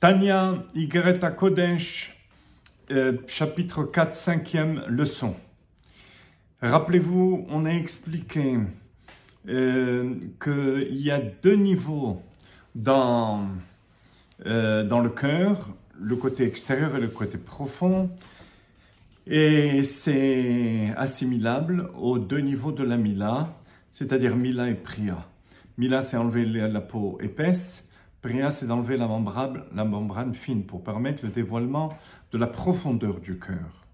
Tanya, Igeret Kodesh, chapitre 4, 5e leçon. Rappelez-vous, on a expliqué qu'il y a deux niveaux dans le cœur, le côté extérieur et le côté profond, et c'est assimilable aux deux niveaux de la Mila, c'est-à-dire Mila et Priya. Mila, c'est enlever la peau épaisse, Priya, c'est d'enlever la membrane fine pour permettre le dévoilement de la profondeur du cœur.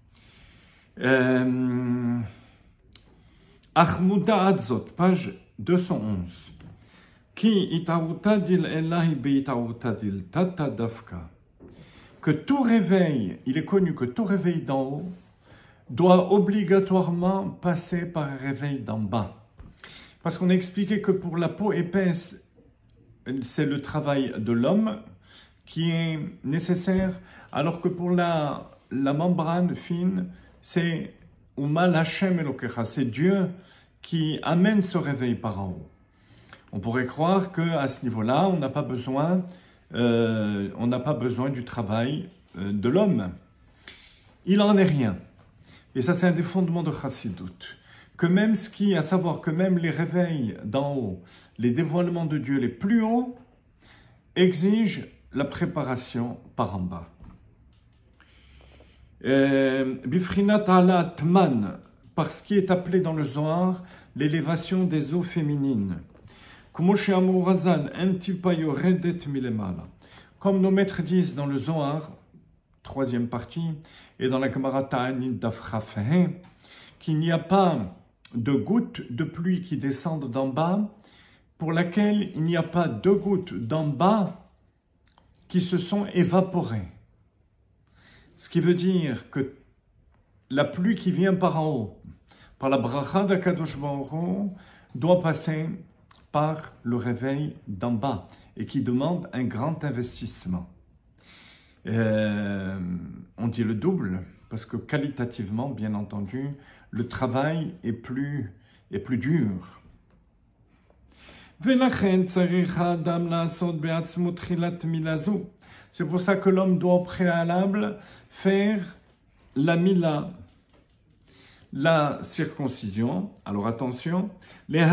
Ahmouda Adzot, page 211. Ki itaoutadil elahi beitaoutadil tata dafka. Que tout réveil, il est connu que tout réveil d'en haut doit obligatoirement passer par un réveil d'en bas. Parce qu'on a expliqué que pour la peau épaisse, c'est le travail de l'homme qui est nécessaire, alors que pour la membrane fine, c'est Umal Hashem Elokecha, c'est Dieu qui amène ce réveil par en haut. On pourrait croire qu'à ce niveau-là, on n'a pas besoin du travail de l'homme. Il en est rien. Et ça, c'est un des fondements de Chassidut. Que même à savoir que même les réveils d'en haut, les dévoilements de Dieu les plus hauts, exigent la préparation par en bas. Bifrinat ala tman, par ce qui est appelé dans le Zohar l'élévation des eaux féminines. Comme nos maîtres disent dans le Zohar, troisième partie, et dans la Gemara Ta'anit Daf Chaf He, qu'il n'y a pas de gouttes de pluie qui descendent d'en bas, pour laquelle il n'y a pas de gouttes d'en bas qui se sont évaporées. Ce qui veut dire que la pluie qui vient par en haut, par la bracha d'Akadosh Baruch Hu, doit passer par le réveil d'en bas et qui demande un grand investissement. On dit le double parce que qualitativement, bien entendu, le travail est plus dur. C'est pour ça que l'homme doit au préalable faire la mila, la circoncision. Alors attention, il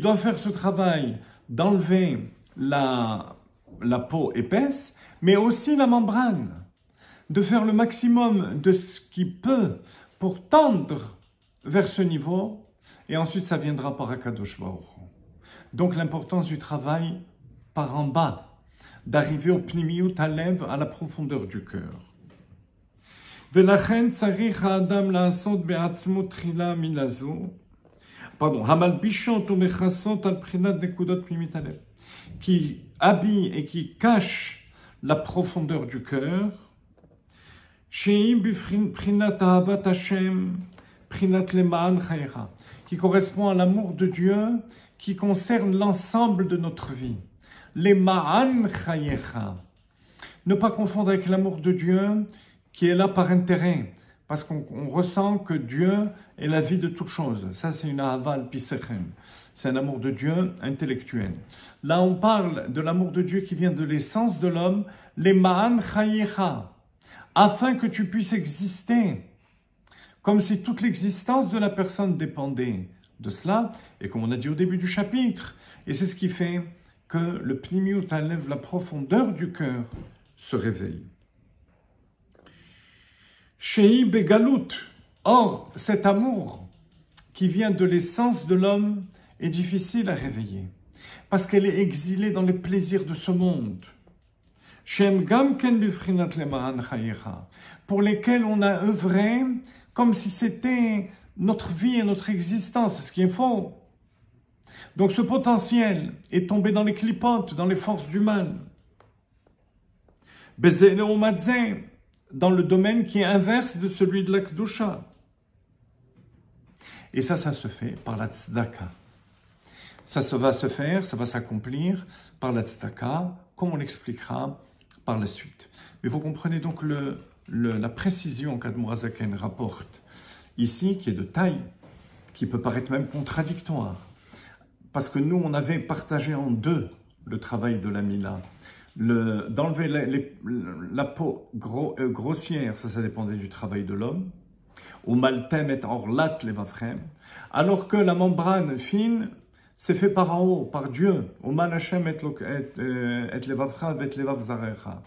doit faire ce travail d'enlever la peau épaisse, mais aussi la membrane, de faire le maximum de ce qu'il peut pour tendre vers ce niveau, et ensuite ça viendra par Akadosh Baruch Hu. Donc l'importance du travail par en bas, d'arriver au pnimiyut halev, à la profondeur du cœur. Qui habille et qui cache la profondeur du cœur, qui correspond à l'amour de Dieu, qui concerne l'ensemble de notre vie. Les ma'an chayecha. Ne pas confondre avec l'amour de Dieu qui est là par intérêt, parce qu'on ressent que Dieu est la vie de toute chose. Ça, c'est une ahaval pisechem. C'est un amour de Dieu intellectuel. Là, on parle de l'amour de Dieu qui vient de l'essence de l'homme, les ma'an chayecha, afin que tu puisses exister, comme si toute l'existence de la personne dépendait de cela, et comme on a dit au début du chapitre, et c'est ce qui fait que le pnimiyut halev, la profondeur du cœur, se réveille. Shei begalut. Or, cet amour qui vient de l'essence de l'homme est difficile à réveiller, parce qu'elle est exilée dans les plaisirs de ce monde. Shem gam ken bifrinat lema'an chayecha, pour lesquels on a œuvré comme si c'était notre vie et notre existence, ce qui est faux. Donc ce potentiel est tombé dans les clipotes, dans les forces du mal. Bezele umadze, dans le domaine qui est inverse de celui de la Kedusha. Et ça se fait par la tzedaka. Ça va s'accomplir par la tzedaka, comme on l'expliquera par la suite. Mais vous comprenez donc la précision qu'Admor HaZaken rapporte ici, qui est de taille, qui peut paraître même contradictoire. parce que nous, on avait partagé en deux le travail de la Mila. D'enlever la peau grossière, ça dépendait du travail de l'homme. Ou maltem et orlat levavchem. Alors que la membrane fine, c'est fait par en haut, par Dieu. Ou mal Hashem et levavcha et levav zarecha.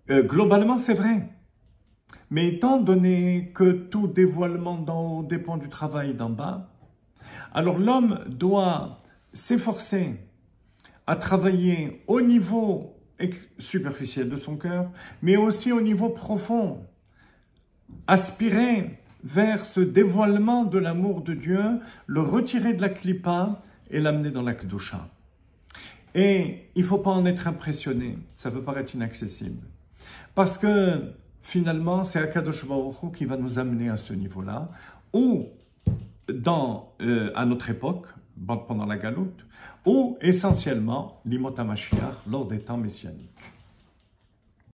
Globalement, c'est vrai. Mais étant donné que tout dévoilement d'en haut dépend du travail d'en bas, alors l'homme doit s'efforcer à travailler au niveau superficiel de son cœur, mais aussi au niveau profond. Aspirer vers ce dévoilement de l'amour de Dieu, le retirer de la clipa et l'amener dans la kedusha. Et il ne faut pas en être impressionné, ça peut paraître inaccessible. Parce que finalement, c'est Akadosh Baruch Hu qui va nous amener à ce niveau-là, ou à notre époque, pendant la galoute, ou essentiellement l'Imot HaMashiach lors des temps messianiques.